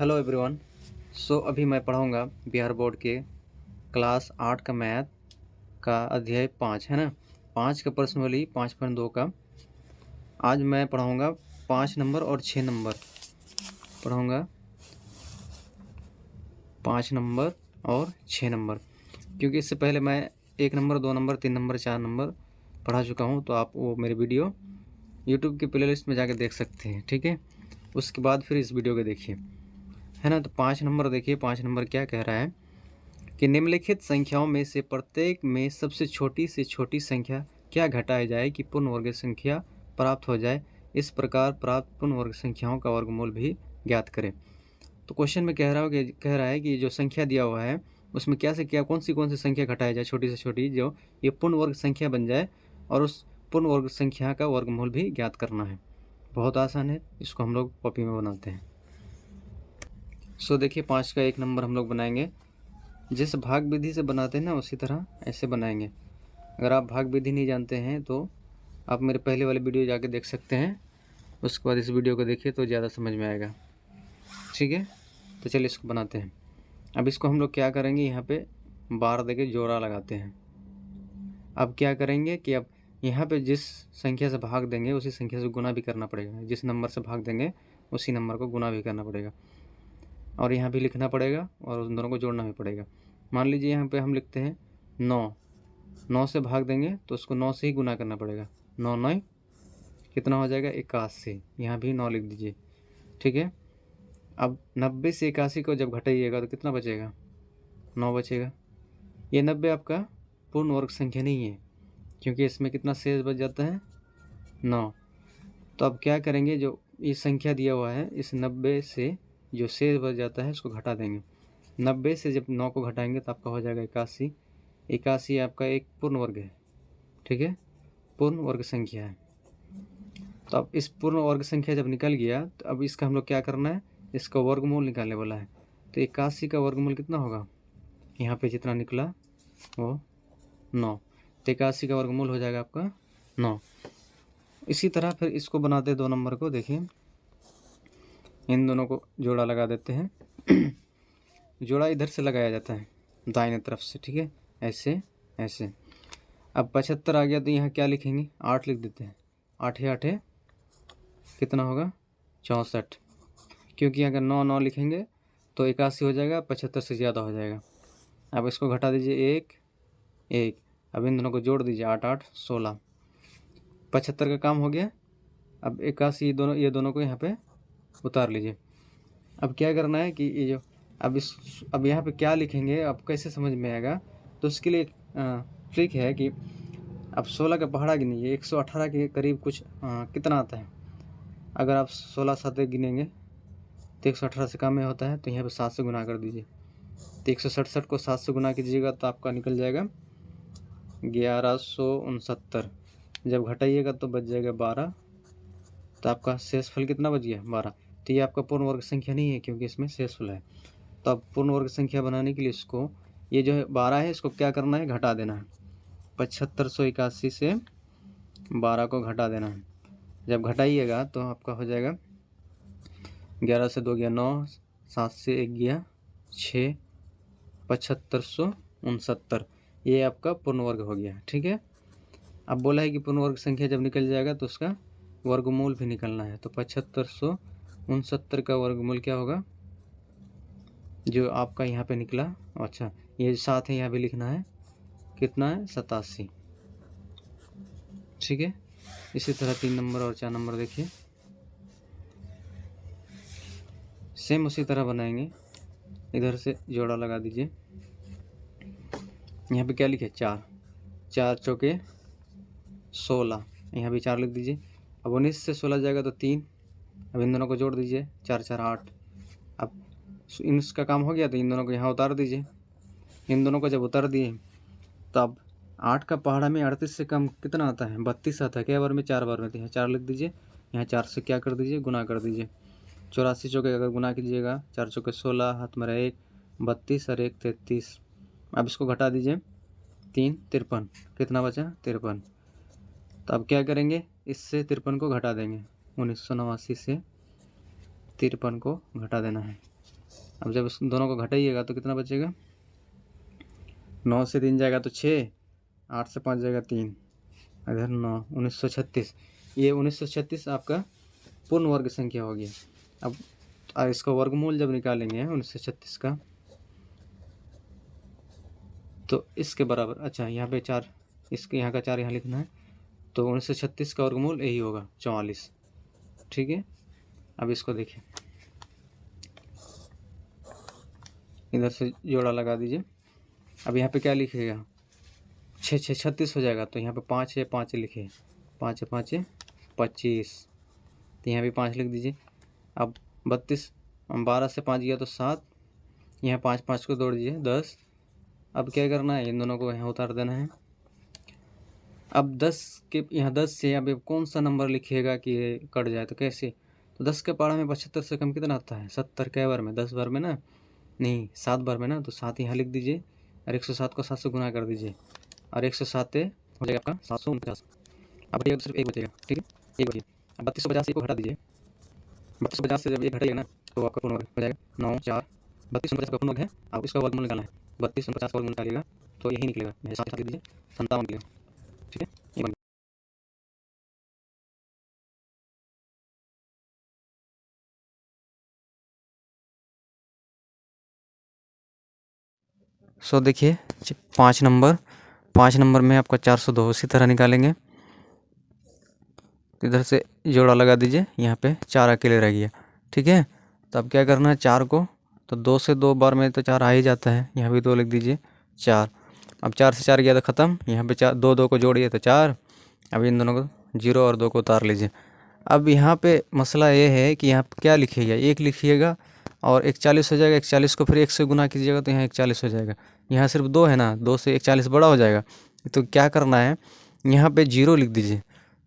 Hello everyone. अभी मैं पढ़ाऊँगा Bihar board के क्लास 8 का मैथ का अध्याय 5 है ना। 5 का प्रश्नावली 5.2 का आज मैं पढ़ाऊँगा 5 नंबर और 6 नंबर पढ़ाऊँगा। 5 नंबर और 6 नंबर, क्योंकि इससे पहले मैं 1 नंबर 2 नंबर 3 नंबर 4 नंबर पढ़ा चुका हूँ। तो आप वो मेरी वीडियो यूट्यूब की प्लेलिस्ट में जाकर देख सकते हैं, ठीक है। उसके बाद फिर इस वीडियो को देखिए, है ना। तो 5 नंबर देखिए। 5 नंबर क्या कह रहा है कि निम्नलिखित संख्याओं में से प्रत्येक में सबसे छोटी से छोटी संख्या क्या घटाई जाए कि पूर्ण वर्ग संख्या प्राप्त हो जाए। इस प्रकार प्राप्त पूर्ण वर्ग संख्याओं का वर्गमूल भी ज्ञात करें। तो क्वेश्चन में कह रहा है कि जो संख्या दिया हुआ है उसमें क्या से क्या कौन सी संख्या घटाई जाए, छोटी से छोटी, जो ये पूर्ण वर्ग संख्या बन जाए, और उस पूर्ण वर्ग संख्या का वर्गमूल भी ज्ञात करना है। बहुत आसान है, इसको हम लोग कॉपी में बनाते हैं। देखिए 5 का 1 नंबर हम लोग बनाएंगे। जिस भाग विधि से बनाते हैं ना उसी तरह ऐसे बनाएंगे। अगर आप भाग विधि नहीं जानते हैं तो आप मेरे पहले वाले वीडियो जाके देख सकते हैं, उसके बाद इस वीडियो को देखिए तो ज़्यादा समझ में आएगा, ठीक है। तो चलिए इसको बनाते हैं। अब इसको हम लोग क्या करेंगे, यहाँ पे बार देके जोड़ा लगाते हैं। अब क्या करेंगे कि अब यहाँ पे जिस संख्या से भाग देंगे उसी संख्या से गुना भी करना पड़ेगा। जिस नंबर से भाग देंगे उसी नंबर को गुना भी करना पड़ेगा, और यहाँ भी लिखना पड़ेगा, और उन दोनों को जोड़ना भी पड़ेगा। मान लीजिए यहाँ पे हम लिखते हैं 9 से भाग देंगे तो उसको 9 से ही गुना करना पड़ेगा। 9 9 कितना हो जाएगा, 81। यहाँ भी 9 लिख दीजिए, ठीक है। अब 90 से 81 को जब घटाइएगा तो कितना बचेगा, 9 बचेगा। ये 90 आपका पूर्ण वर्ग संख्या नहीं है, क्योंकि इसमें कितना शेष बच जाता है, 9। तो अब क्या करेंगे, जो ये संख्या दिया हुआ है इस 90 से जो शेष बच जाता है उसको घटा देंगे। 90 से जब 9 को घटाएंगे तो आपका हो जाएगा 81। 81 आपका एक पूर्ण वर्ग है, ठीक है, पूर्ण वर्ग संख्या है। तो अब इस पूर्ण वर्ग संख्या जब निकल गया तो अब इसका हम लोग क्या करना है, इसका वर्गमूल निकालने वाला है। तो 81 का वर्गमूल कितना होगा, यहाँ पे जितना निकला वो 9। तो 81 का वर्गमूल हो जाएगा आपका 9। इसी तरह फिर इसको बनाते 2 नंबर को। देखिए इन दोनों को जोड़ा लगा देते हैं। जोड़ा इधर से लगाया जाता है दाहिने तरफ से, ठीक है, ऐसे ऐसे। अब 75 आ गया तो यहाँ क्या लिखेंगे, 8 लिख देते हैं। 8 8 कितना होगा, 64। क्योंकि अगर 9 9 लिखेंगे तो 81 हो जाएगा, 75 से ज़्यादा हो जाएगा। अब इसको घटा दीजिए 1 1। अब इन दोनों को जोड़ दीजिए, 8 8 16। 75 का काम हो गया। अब 81 ये दोनों को यहाँ पे उतार लीजिए। अब क्या करना है कि ये जो अब यहाँ पे क्या लिखेंगे, अब कैसे समझ में आएगा, तो उसके लिए ट्रिक है कि अब 16 का पहाड़ा गिनिए, 118 के करीब कुछ कितना आता है। अगर आप 16 7 गिनेंगे तो 118 से कम में होता है, तो यहाँ पे 7 से गुना कर दीजिए। तो 167 को 7 से गुना कीजिएगा तो आपका निकल जाएगा 1169। जब घटाइएगा तो बच जाएगा 12। तो आपका शेषफल कितना बच गया, 12। तो ये आपका पूर्ण वर्ग संख्या नहीं है, क्योंकि इसमें शेषफल है। तो अब पूर्ण वर्ग संख्या बनाने के लिए इसको, ये जो है 12 है, इसको क्या करना है, घटा देना है। 7581 से 12 को घटा देना है। जब घटाइएगा तो आपका हो जाएगा 11 से 2 गया 9, 7 से 1 गया 6, 7569। ये आपका पूर्ण वर्ग हो गया, ठीक है। अब बोला है कि पूर्ण वर्ग संख्या जब निकल जाएगा तो उसका वर्गमूल भी निकलना है। तो 7569 का वर्गमूल क्या होगा, जो आपका यहाँ पे निकला। अच्छा, ये 7 है, यहाँ भी लिखना है, कितना है, 87, ठीक है। इसी तरह 3 नंबर और 4 नंबर देखिए, सेम उसी तरह बनाएंगे। इधर से जोड़ा लगा दीजिए। यहाँ पे क्या लिखे, 4 4 चौके 16, यहाँ भी 4 लिख दीजिए। अब 19 से 16 जाएगा तो 3। अब इन दोनों को जोड़ दीजिए, 4 4 8। अब इसका काम हो गया तो इन दोनों को यहाँ उतार दीजिए। इन दोनों को जब उतार दिए तब 8 का पहाड़ा में 38 से कम कितना आता है, 32 आता है। क्या बार में, 4 बार में। तो यहाँ 4 लिख दीजिए, यहाँ 4 से क्या कर दीजिए, गुना कर दीजिए। 84 चौके अगर गुना कीजिएगा, 4 चौके 16, हाथ में रहा 1, 32 और 1 33। अब इसको घटा दीजिए, 3 53, कितना बचा, 53। तो अब क्या करेंगे, इससे 53 को घटा देंगे। 1989 से 53 को घटा देना है। अब जब इस दोनों को घटाइएगा तो कितना बचेगा, 9 से 3 जाएगा तो 6, 8 से 5 जाएगा 3, इधर 9, 1936। ये 1936 आपका पूर्ण वर्ग संख्या हो गया। अब इसका वर्गमूल जब निकालेंगे 1936 का तो इसके बराबर, अच्छा यहाँ पे 4, इसके यहाँ का 4 यहाँ लिखना है, तो 1936 का वर्गमूल यही होगा 44। ठीक है, अब इसको देखिए, इधर से जोड़ा लगा दीजिए। अब यहाँ पे क्या लिखिएगा, 6 6 36 हो जाएगा, तो यहाँ पे 5 है, 5 लिखे, 5 है 5 है 25, तो यहाँ भी 5 लिख दीजिए। अब 32, 12 से 5 गया तो 7, यहाँ 5 5 को जोड़ दीजिए 10। अब क्या करना है, इन दोनों को यहाँ उतार देना है। अब 10 के यहाँ 10 से अब कौन सा नंबर लिखिएगा कि ये कट जाए, तो कैसे, तो 10 के पहाड़ा में 75 से कम कितना आता है, 70 कै बार में, 10 बार में ना, नहीं 7 बार में ना, तो 7 यहाँ लिख दीजिए और 107 को 7 से गुना कर दीजिए और 107 हो जाएगा आपका 749। अब ये सिर्फ एक बचेगा, ठीक है, एक बचेगा। अब 3250 से को हटा दीजिए, 3250 से जब ये घटाइएगा ना तो आपका पूर्ण वर्ग हो जाएगा 9 4, 3250 का पूर्ण वर्ग है। अब इसका वर्गमूल निकालना है, 3250 का वर्गमूल निकालिएगा तो यही निकलेगा, यहाँ 7 लिख दीजिए, 57 निकलेगा। ठीक है, ये बन सो देखिए 5 नंबर में आपका 402 उसी तरह निकालेंगे। इधर से जोड़ा लगा दीजिए, यहाँ पे 4 अकेले रह गया। ठीक है, तो अब क्या करना है, 4 को तो 2 से 2 बार में तो 4 आ ही जाता है, यहाँ भी 2 लिख दीजिए 4। अब 4 से 4 गया तो ख़त्म, यहाँ पे 4 2 2 को जोड़िए तो 4। अब इन दोनों को 0 और 2 को उतार लीजिए। अब यहाँ पे मसला ये है कि यहाँ क्या लिखिएगा, 1 लिखिएगा और 41 हो जाएगा, 41 को फिर 1 से गुना कीजिएगा तो यहाँ 41 हो जाएगा। यहाँ सिर्फ 2 है ना, 2 से 41 बड़ा हो जाएगा, तो क्या करना है, यहाँ पे 0 लिख दीजिए।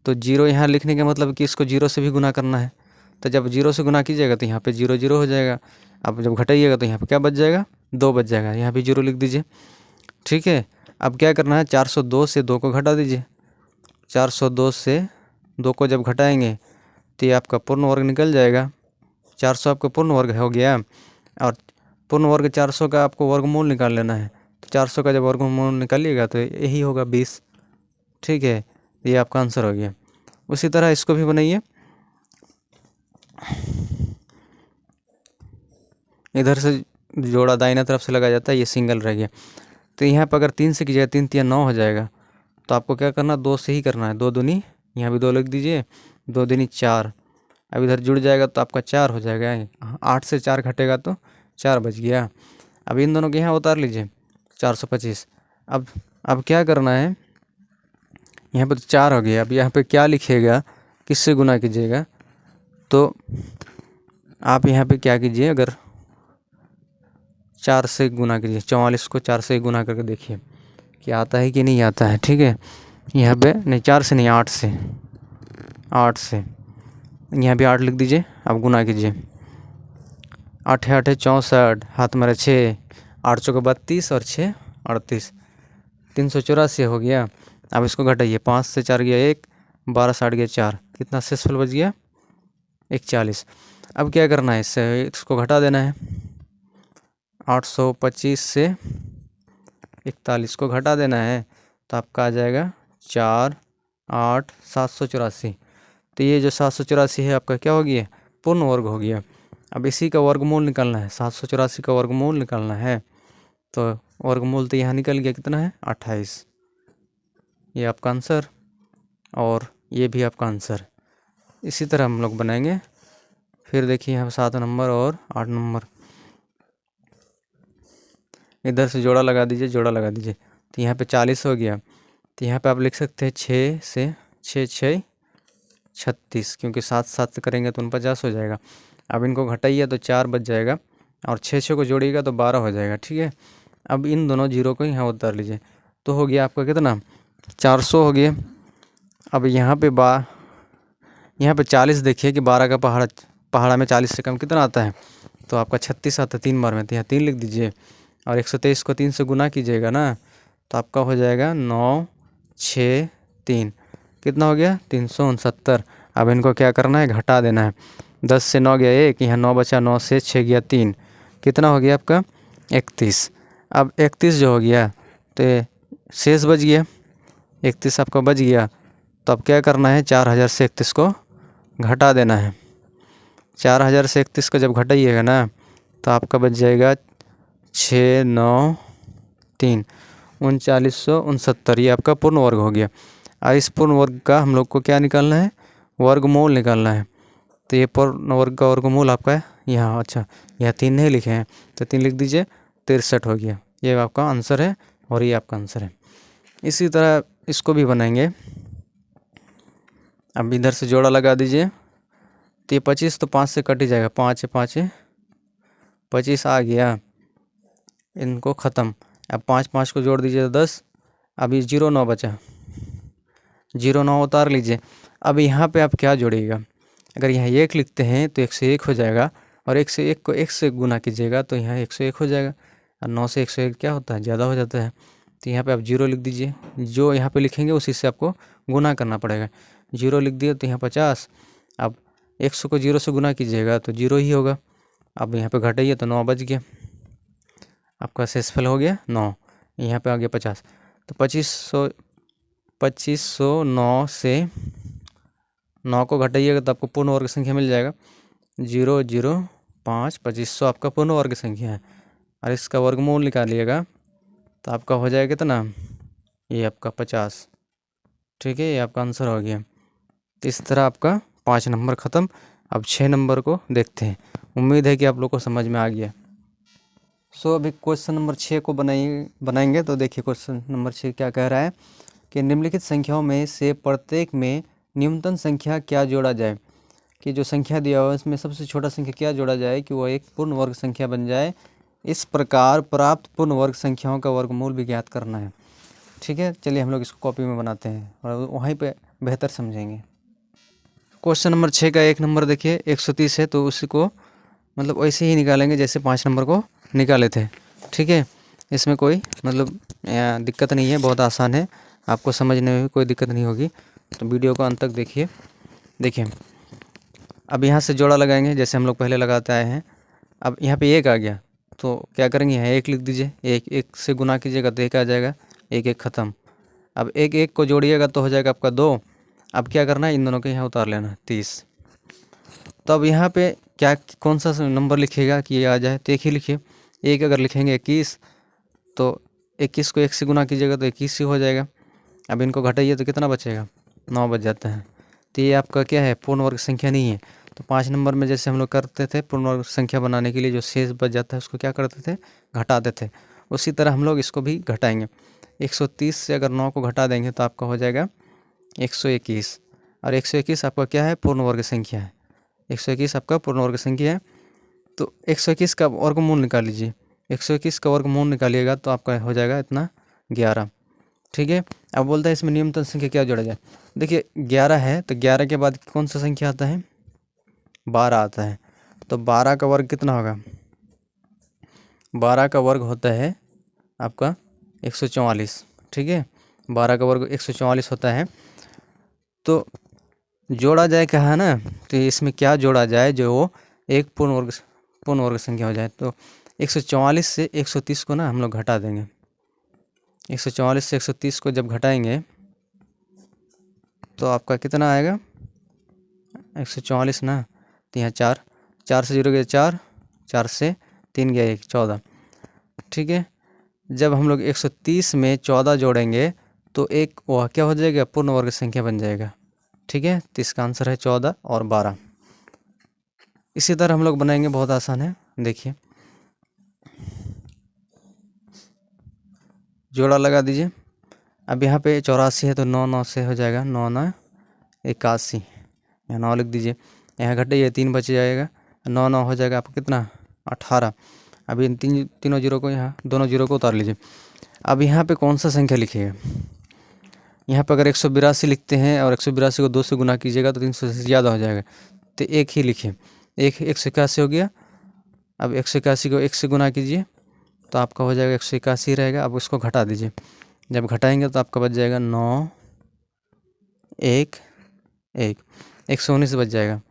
तो 0 यहाँ लिखने का मतलब कि इसको 0 से भी गुना करना है, तो जब 0 से गुना कीजिएगा तो यहाँ पे 0 0 हो जाएगा। अब जब घटाइएगा तो यहाँ पे क्या बच जाएगा, 2 बच जाएगा, यहाँ भी 0 लिख दीजिए। ठीक है, अब क्या करना है, 402 से 2 को घटा दीजिए। 402 से 2 को जब घटाएंगे तो ये आपका पूर्ण वर्ग निकल जाएगा। 400 आपका पूर्ण वर्ग हो गया और पूर्ण वर्ग 400 का आपको वर्गमूल निकाल लेना है। तो 400 का जब वर्गमूल निकालिएगा तो यही होगा 20। ठीक है, ये आपका आंसर हो गया। उसी तरह इसको भी बनाइए, इधर से जोड़ा दाहिना तरफ से लगा जाता है, ये सिंगल रह गया। तो यहाँ पर अगर 3 से कीजिएगा 3 3 9 हो जाएगा, तो आपको क्या करना, 2 से ही करना है, 2 दूनी, यहाँ भी 2 लिख दीजिए, 2 दूनी 4। अब इधर जुड़ जाएगा तो आपका 4 हो जाएगा, 8 से 4 घटेगा तो 4 बच गया। अब इन दोनों के यहाँ उतार लीजिए 425। अब क्या करना है, यहाँ पे तो 4 हो गया। अब यहाँ पे क्या लिखिएगा, किससे गुना कीजिएगा, तो आप यहाँ पे क्या कीजिए, अगर 4 से गुना कीजिए, 44 को 4 से गुना करके देखिए कि आता है कि नहीं आता है। ठीक है, यहाँ पे नहीं 4 से नहीं 8 से, यहाँ भी 8 लिख दीजिए। अब गुना कीजिए, 8 है 8 है 64, हाथ मेरा 6, 8 चौके 32 और 6 38, 384 हो गया। अब इसको घटाइए, 5 से 4 गया 1, 12 से 8 गया 4, कितना शेषफल बच गया 41। अब क्या करना है, इसको घटा देना है, 825 से 41 को घटा देना है तो आपका आ जाएगा 4 8 784। तो ये जो 784 है आपका क्या हो गया, पूर्ण वर्ग हो गया। अब इसी का वर्गमूल निकालना है, 784 का वर्गमूल निकालना है, तो वर्गमूल तो यहाँ निकल गया, कितना है 28। ये आपका आंसर और ये भी आपका आंसर। इसी तरह हम लोग बनाएंगे। फिर देखिए यहाँ 7 नंबर और 8 नंबर, इधर से जोड़ा लगा दीजिए, तो यहाँ पे 40 हो गया। तो यहाँ पे आप लिख सकते हैं 6 से 6 6 36, क्योंकि 7 7 से करेंगे तो 49 हो जाएगा। अब इनको घटाइए तो 4 बच जाएगा और 6 6 को जोड़िएगा तो 12 हो जाएगा। ठीक है, अब इन दोनों जीरो को यहाँ उतार लीजिए, तो हो गया आपका कितना 400 हो गया। अब यहाँ पे 40 देखिए कि 12 का पहाड़ा में 40 से कम कितना आता है, तो आपका 36 आता है 3 बार में, तो यहाँ 3 लिख दीजिए और 123 को 3 से गुना कीजिएगा ना, तो आपका हो जाएगा 9 6 3, कितना हो गया 369। अब इनको क्या करना है, घटा देना है, 10 से 9 गया 1, यहाँ 9 बचा, 9 से 6 गया 3, कितना हो गया आपका 31। अब 31 जो हो गया तो शेष बच गया 31 आपका बच गया। तो अब क्या करना है, 4000 से 31 को घटा देना है। 4000 से 31 को जब घटाइएगा ना तो आपका बच जाएगा 693 3969। ये आपका पूर्ण वर्ग हो गया। और इस पूर्ण वर्ग का हम लोग को क्या निकालना है, वर्गमूल निकालना है। तो ये पूर्ण वर्ग का वर्गमूल आपका यहाँ, अच्छा यहाँ 3 नहीं लिखे हैं तो 3 लिख दीजिए, 63 हो गया। ये आपका आंसर है और ये आपका आंसर है। इसी तरह इसको भी बनाएंगे। अब इधर से जोड़ा लगा दीजिए। तो ये 25 तो 5 से कट ही जाएगा, 5 5 25 आ गया, इनको ख़त्म। अब 5 5 को जोड़ दीजिए तो 10। अब ये 0 9 बचा, 0 9 उतार लीजिए। अब यहाँ पे आप क्या जोड़िएगा, अगर यहाँ 1 लिखते हैं तो 101 हो जाएगा, और 101 को 1 से गुना कीजिएगा तो यहाँ 101 हो जाएगा। और 9 से 101 क्या होता है, ज़्यादा हो जाता है। तो यहाँ पे आप 0 लिख दीजिए, जो यहाँ पे लिखेंगे उसी से आपको गुना करना पड़ेगा। 0 लिख दिए तो यहाँ 50। अब 100 को 0 से गुना कीजिएगा तो 0 ही होगा। अब यहाँ पे घटाइए तो 9 बच गया, आपका शेषफल हो गया 9। यहाँ पे आ गया 50। तो 2509 से 9 को घटाइएगा तो आपको पूर्ण वर्ग संख्या मिल जाएगा। 005 2500 आपका पूर्ण वर्ग संख्या है। और इसका वर्गमूल निकालिएगा तो आपका हो जाएगा कितना, ये आपका 50। ठीक है, ये आपका आंसर हो गया। तो इस तरह आपका 5 नंबर ख़त्म। अब 6 नंबर को देखते हैं। उम्मीद है कि आप लोग को समझ में आ गया। अभी क्वेश्चन नंबर 6 को बनाएंगे। तो देखिए क्वेश्चन नंबर 6 क्या कह रहा है कि निम्नलिखित संख्याओं में से प्रत्येक में न्यूनतम संख्या क्या जोड़ा जाए। कि जो संख्या दिया हुआ है उसमें सबसे छोटा संख्या क्या जोड़ा जाए कि वह एक पूर्ण वर्ग संख्या बन जाए। इस प्रकार प्राप्त पूर्ण वर्ग संख्याओं का वर्गमूल भी ज्ञात करना है। ठीक है, चलिए हम लोग इसको कॉपी में बनाते हैं और वहीं पे बेहतर समझेंगे। क्वेश्चन नंबर 6 का 1 नंबर देखिए 130 है, तो उसी को मतलब वैसे ही निकालेंगे जैसे 5 नंबर को निकाले थे। ठीक है, इसमें कोई मतलब दिक्कत नहीं है, बहुत आसान है, आपको समझने में भी कोई दिक्कत नहीं होगी। तो वीडियो को अंत तक देखिए। देखिए अब यहाँ से जोड़ा लगाएंगे जैसे हम लोग पहले लगाते आए हैं। अब यहाँ पे 1 आ गया तो क्या करेंगे, यहाँ 1 लिख दीजिए। 1 से गुना कीजिएगा तो 1 आ जाएगा, 1 1 ख़त्म। अब 1 1 को जोड़िएगा तो हो जाएगा आपका 2। अब क्या करना है, इन दोनों को यहाँ उतार लेना 30। तो अब यहाँ पे क्या कौन सा नंबर लिखिएगा कि ये आ जाए, तो 1 ही लिखिए। 1 अगर लिखेंगे 21 तो 21 को 1 से गुना कीजिएगा तो 21 ही हो जाएगा। अब इनको घटाइए तो कितना बचेगा, 9 बच जाता है। तो ये आपका क्या है, पूर्ण वर्ग संख्या नहीं है। तो 5 नंबर में जैसे हम लोग करते थे पूर्ण वर्ग संख्या बनाने के लिए जो शेष बच जाता है उसको क्या करते थे, घटाते थे। उसी तरह हम लोग इसको भी घटाएंगे। 130 से अगर 9 को घटा देंगे तो आपका हो जाएगा 121। और 121 आपका क्या है, पूर्ण वर्ग संख्या है। 121 आपका पूर्ण वर्ग संख्या है। तो 121 का वर्गमूल निकाल लीजिए। 121 का वर्गमूल निकालिएगा तो आपका हो जाएगा इतना 11। ठीक है, अब बोलता है इसमें न्यूनतम संख्या क्या जोड़ा जाए। देखिए 11 है तो 11 के बाद कौन सा संख्या आता है, 12 आता है। तो 12 का वर्ग कितना होगा, 12 का वर्ग होता है आपका 144। ठीक है, 12 का वर्ग 144 होता है। तो जोड़ा जाए कहा है ना, तो इसमें क्या जोड़ा जाए जो एक पूर्ण वर्ग संख्या हो जाए। तो 144 से 130 को ना हम लोग घटा देंगे। 144 से 130 को जब घटाएंगे तो आपका कितना आएगा, 144 ना, तो यहाँ 4 से 0 गया 4, 4 से 3 गया 1, 14। ठीक है, जब हम लोग 130 में 14 जोड़ेंगे तो एक वह क्या हो जाएगा, पूर्ण वर्ग संख्या बन जाएगा। ठीक है, तो इसका आंसर है 14 और 12। इसी तरह हम लोग बनाएंगे, बहुत आसान है। देखिए जोड़ा लगा दीजिए। अब यहाँ पे 84 है तो 9 9 से हो जाएगा, 9 9 81। यहाँ 9 लिख दीजिए, यहाँ घटाइए 3 बच जाएगा, 9 9 हो जाएगा आपको कितना, 18। अब इन तीनों जीरो को, यहाँ दोनों जीरो को उतार लीजिए। अब यहाँ पे कौन सा संख्या लिखिएगा, यहाँ पे अगर 182 लिखते हैं और 182 को 2 से गुना कीजिएगा तो 300 से ज़्यादा हो जाएगा। तो 1 ही लिखिए, 181 हो गया। अब 181 को 1 से गुना कीजिए तो आपका हो जाएगा 181 रहेगा। अब उसको घटा दीजिए, जब घटाएंगे तो आपका बच जाएगा 9 1 1, 119 बच जाएगा।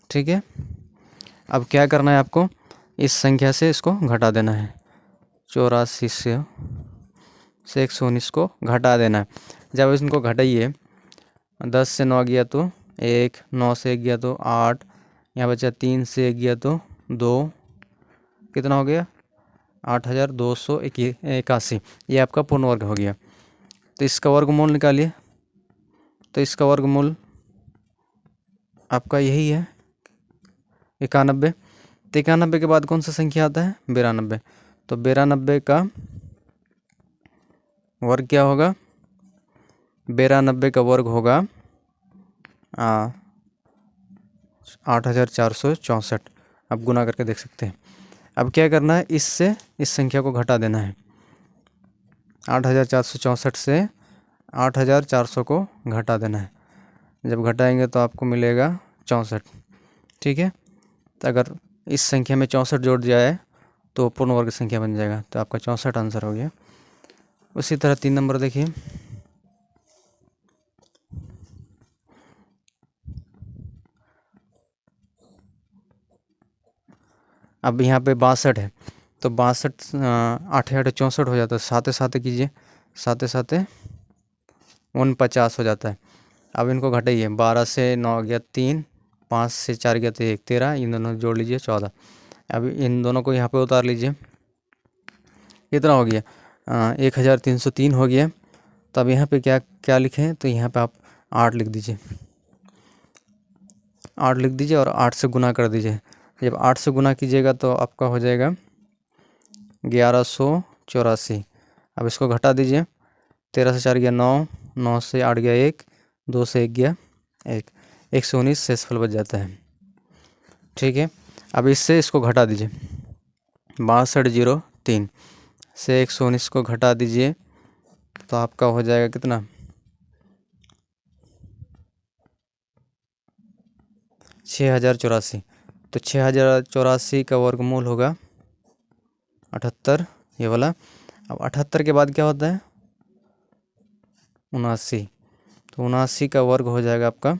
ठीक है, अब क्या करना है आपको, इस संख्या से इसको घटा देना है। 84 से 119 को घटा देना है। जब इनको घटाइए, 10 से 9 गया तो 1, 9 से 1 गया तो 8, यहाँ बचा 3 से 1 गया तो 2, कितना हो गया 8281। ये आपका पूर्ण वर्ग हो गया। तो इसका वर्गमूल निकालिए। तो इसका वर्गमूल आपका यही है 91। तो 91 के बाद कौन सा संख्या आता है 92। तो 92 का वर्ग क्या होगा 92 का वर्ग होगा 8464। अब गुना करके देख सकते हैं। अब क्या करना है, इससे इस संख्या को घटा देना है। 8464 से 8400 को घटा देना है। जब घटाएंगे तो आपको मिलेगा 64। ठीक है। तो अगर इस संख्या में 64 जोड़ जाए तो पूर्ण वर्ग संख्या बन जाएगा। तो आपका 64 आंसर हो गया। उसी तरह 3 नंबर देखिए। अब यहाँ पे 62 है, तो 62 8 8 64 हो जाता है। साथे साथे कीजिए, साथे साथे 49 हो जाता है। अब इनको घटाइए, 12 से 9 गया 3, 5 से 4 गया तो 1, 13, इन दोनों जोड़ लीजिए 14। अब इन दोनों को यहाँ पे उतार लीजिए, कितना हो गया 1303 हो गया। तो अब यहाँ पे क्या क्या लिखें, तो यहाँ पे आप 8 लिख दीजिए, 8 लिख दीजिए और 8 से गुना कर दीजिए। जब 8 से गुना कीजिएगा तो आपका हो जाएगा 1184। अब इसको घटा दीजिए, 13 से 4 गया 9, 9 से 8 गया 1, 2 से 1 गया 1, 119 शेषफल बच जाता है। ठीक है। अब इससे इसको घटा दीजिए, 6203 से 119 को घटा दीजिए तो आपका हो जाएगा कितना 6084। तो 6084 का वर्गमूल होगा 78, ये वाला। अब 78 के बाद क्या होता है 79। तो 79 का वर्ग हो जाएगा आपका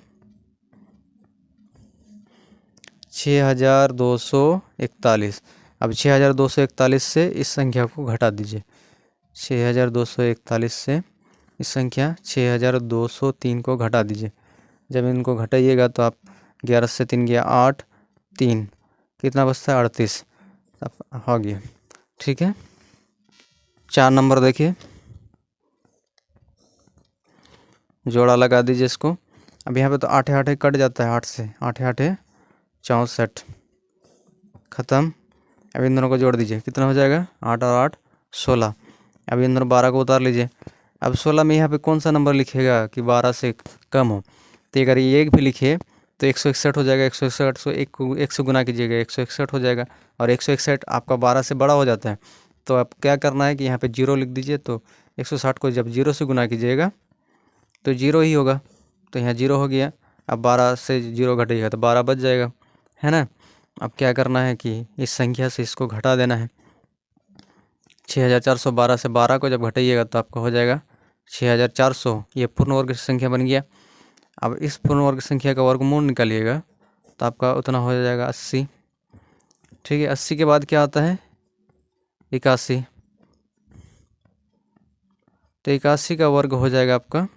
6241। अब 6241 से इस संख्या को घटा दीजिए, 6241 से इस संख्या 6203 को घटा दीजिए। जब इनको घटाइएगा तो आप 11 से 3 गया 8, 3 कितना बचता है 38 हो गया। ठीक है। 4 नंबर देखिए, जोड़ा लगा दीजिए इसको। अब यहाँ पे तो 8 8 कट जाता है, 8 से 8 8 64 ख़त्म। अब इन दोनों को जोड़ दीजिए, कितना हो जाएगा 8 और 8 16। अब इन दोनों 12 को उतार लीजिए। अब 16 में यहाँ पे कौन सा नंबर लिखेगा कि 12 से कम हो, तो अगर ये 1 भी लिखे तो 161 हो जाएगा। 161 से 1 से गुना कीजिएगा, 161 हो जाएगा। और 161 आपका 12 से बड़ा हो जाता है। तो अब क्या करना है कि यहाँ पे 0 लिख दीजिए। तो 160 को जब 0 से गुना कीजिएगा तो 0 ही होगा। तो यहाँ 0 हो गया। अब 12 से 0 घटेगा तो 12 बच जाएगा, है ना। अब क्या करना है कि इस संख्या से इसको घटा देना है। 6412 से 12 को जब घटाइएगा तो आपका हो जाएगा 6400। ये पूर्ण वर्ग संख्या बन गया। अब इस पूर्ण वर्ग संख्या का वर्गमूल निकालिएगा तो आपका उतना हो जाएगा 80। ठीक है। 80 के बाद क्या आता है 81। तो 81 का वर्ग हो जाएगा आपका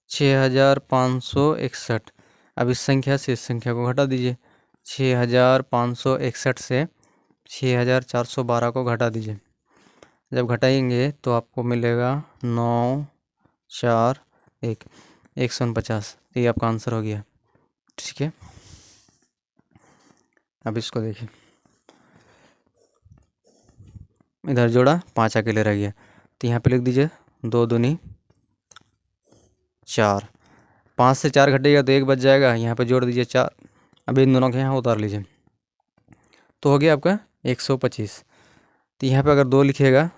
6561। अब इस संख्या से इस संख्या को घटा दीजिए, 6561 से 6412 को घटा दीजिए। जब घटाएंगे तो आपको मिलेगा 9 4 1 149। ये आपका आंसर हो गया। ठीक है। अब इसको देखिए, इधर जोड़ा 5 अकेले रह गया। तो यहाँ पे लिख दीजिए 2 दूनी 4। 5 से 4 घटेगा तो 1 बच जाएगा। यहाँ पे जोड़ दीजिए 4। अब इन दोनों के यहाँ उतार लीजिए तो हो गया आपका 125। तो यहाँ पे अगर 2 लिखिएगा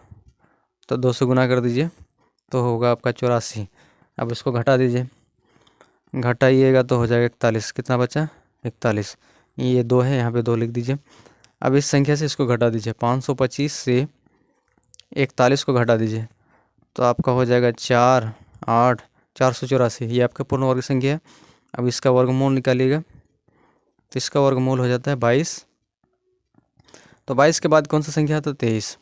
तो 2 से गुना कर दीजिए तो होगा आपका 84। अब इसको घटा दीजिए, घटाइएगा तो हो जाएगा 41। कितना बचा 41। ये 2 है, यहाँ पे 2 लिख दीजिए। अब इस संख्या से इसको घटा दीजिए, 525 से 41 को घटा दीजिए तो आपका हो जाएगा 4 8 484। ये आपका पूर्ण वर्ग संख्या है। अब इसका वर्गमूल निकालिएगा तो इसका वर्गमूल हो जाता है 22। तो 22 के बाद कौन सा संख्या आता है? 23।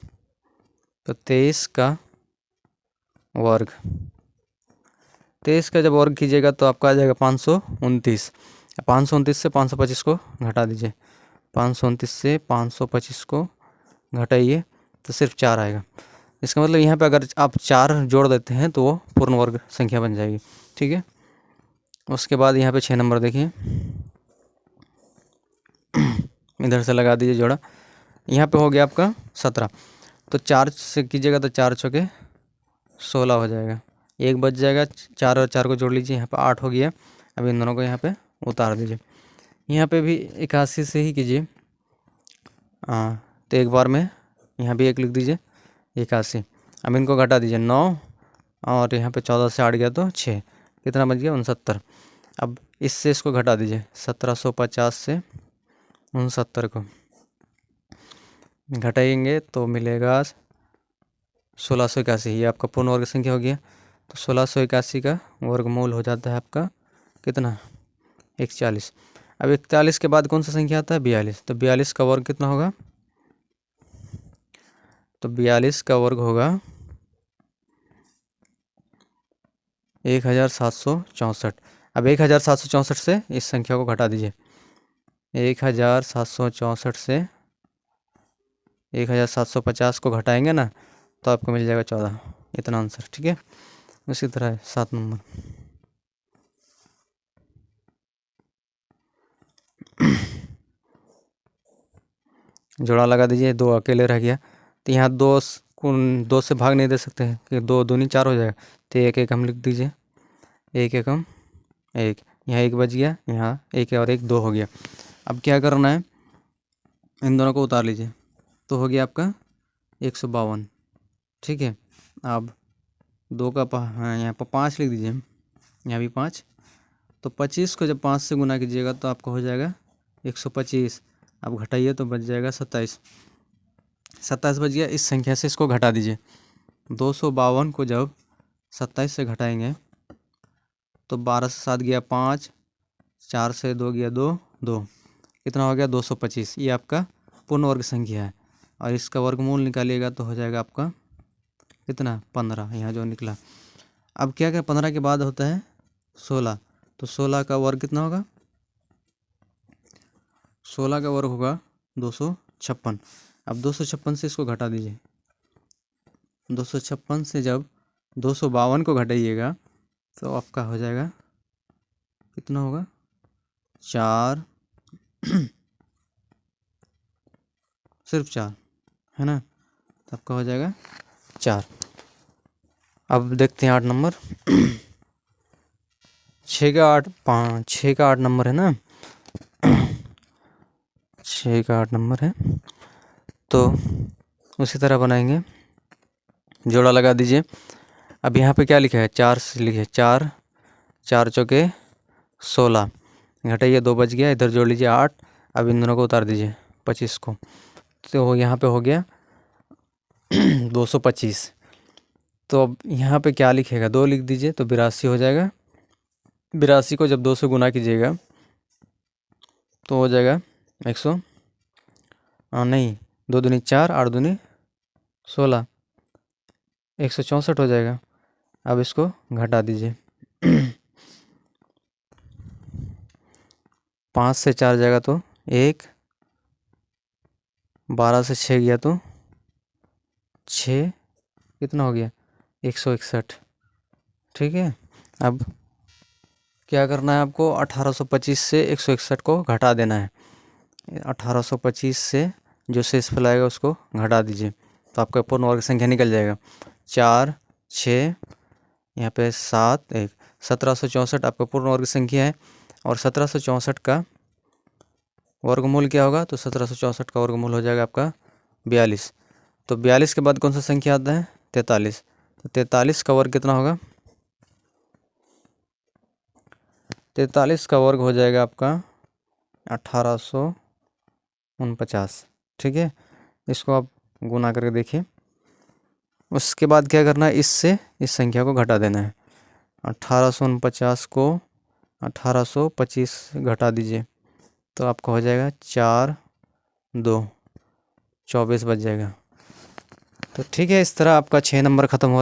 तो 23 का वर्ग, 23 का जब वर्ग कीजिएगा तो आपका आ जाएगा 529। 529 से 525 को घटा दीजिए, 529 से 525 को घटाइए तो सिर्फ 4 आएगा। इसका मतलब यहाँ पे अगर आप 4 जोड़ देते हैं तो वो पूर्ण वर्ग संख्या बन जाएगी। ठीक है, उसके बाद यहाँ पे 6 नंबर देखिए, इधर से लगा दीजिए जोड़ा। यहाँ पे हो गया आपका 17, तो 4 से कीजिएगा तो 4 चौके 16 हो जाएगा, 1 बच जाएगा। 4 और 4 को जोड़ लीजिए, यहाँ पे 8 हो गया। अब इन दोनों को यहाँ पे उतार दीजिए। यहाँ पे भी 81 से ही कीजिए, तो एक बार में यहाँ भी 1 लिख दीजिए, 81। अब इनको घटा दीजिए, 9 और यहाँ पे 14 से 8 गया तो 6, कितना बच गया? 69। अब इससे इसको घटा दीजिए, 1750 से 69 को घटाएंगे तो मिलेगा 1681। ये आपका पूर्ण वर्ग संख्या हो गया। तो 1681 का वर्गमूल हो जाता है आपका कितना? 140। अब 41 के बाद कौन सा संख्या आता है? 42। तो 42 का वर्ग कितना होगा? तो 42 का वर्ग होगा 1764। अब 1764 से इस संख्या को घटा दीजिए, 1764 से 1750 को घटाएंगे ना तो आपको मिल जाएगा 14, इतना आंसर। ठीक है, उसी तरह 7 नंबर। जोड़ा लगा दीजिए, 2 अकेले रह गया, तो यहाँ 2 से भाग नहीं दे सकते हैं कि 2 दूनी 4 हो जाएगा, तो 1 1 हम लिख दीजिए, 1 1 हम 1, यहाँ 1 बच गया, यहाँ 1 और 1 2 हो गया। अब क्या करना है, इन दोनों को उतार लीजिए, तो हो गया आपका 152। ठीक है, अब 2 का यहाँ पर 5 लिख दीजिए, यहाँ भी 5, तो 25 को जब 5 से गुना कीजिएगा तो आपको हो जाएगा 125। अब घटाइए तो बच जाएगा 27, 27 बच गया। इस संख्या से इसको घटा दीजिए, 252 को जब 27 से घटाएंगे तो 12 से 7 गया 5, 4 से 2 गया 2, 2, कितना हो गया? 225। ये आपका पूर्ण वर्ग संख्या है, और इसका वर्गमूल निकालिएगा तो हो जाएगा आपका कितना? 15, यहाँ जो निकला। अब क्या क्या 15 के बाद होता है 16, तो 16 का वर्ग कितना होगा? 16 का वर्ग होगा 256। अब 256 से इसको घटा दीजिए, 256 से जब 252 को घटाइएगा तो आपका हो जाएगा कितना होगा? 4 सिर्फ 4 है ना, तो आपका हो जाएगा 4। अब देखते हैं 8 नंबर। 6 का 8 5 6 का 8 नंबर है ना, 6 का 8 नंबर है, तो उसी तरह बनाएंगे। जोड़ा लगा दीजिए। अब यहाँ पे क्या लिखा है? 4 से लिखे, 4 4 चौके 16, घटाइए 2 बच गया, इधर जोड़ लीजिए 8। अब इन दोनों को उतार दीजिए 25 को, तो यहाँ पे हो गया 225। तो अब यहाँ पे क्या लिखेगा? 2 लिख दीजिए तो 82 हो जाएगा। 82 को जब 2 से गुना कीजिएगा तो हो जाएगा 100 नहीं, 2 दूनी 4, 8 दूनी 16, 164 हो जाएगा। अब इसको घटा दीजिए 5 से 4 जाएगा तो 1, 12 से 6 गया तो 6, कितना हो गया? 161। ठीक है, अब क्या करना है आपको? 1825 से 161 को घटा देना है। 1825 से जो शेष फल आएगा उसको घटा दीजिए तो आपका पूर्ण वर्ग संख्या निकल जाएगा। 4 6 यहाँ पे 7 1, 1764 आपका पूर्ण वर्ग संख्या है। और 1764 का वर्गमूल क्या होगा? तो 1764 का वर्गमूल हो जाएगा आपका 42। तो 42 के बाद कौन सा संख्या आता है? 43। तो 43 का वर्ग कितना होगा? 43 का वर्ग हो जाएगा आपका 1849। ठीक है, इसको आप गुना करके देखिए। उसके बाद क्या करना है? इससे इस संख्या को घटा देना है। 1849 को 1825 घटा दीजिए तो आपका हो जाएगा 4 2 24 बज जाएगा। तो ठीक है, इस तरह आपका 6 नंबर ख़त्म हो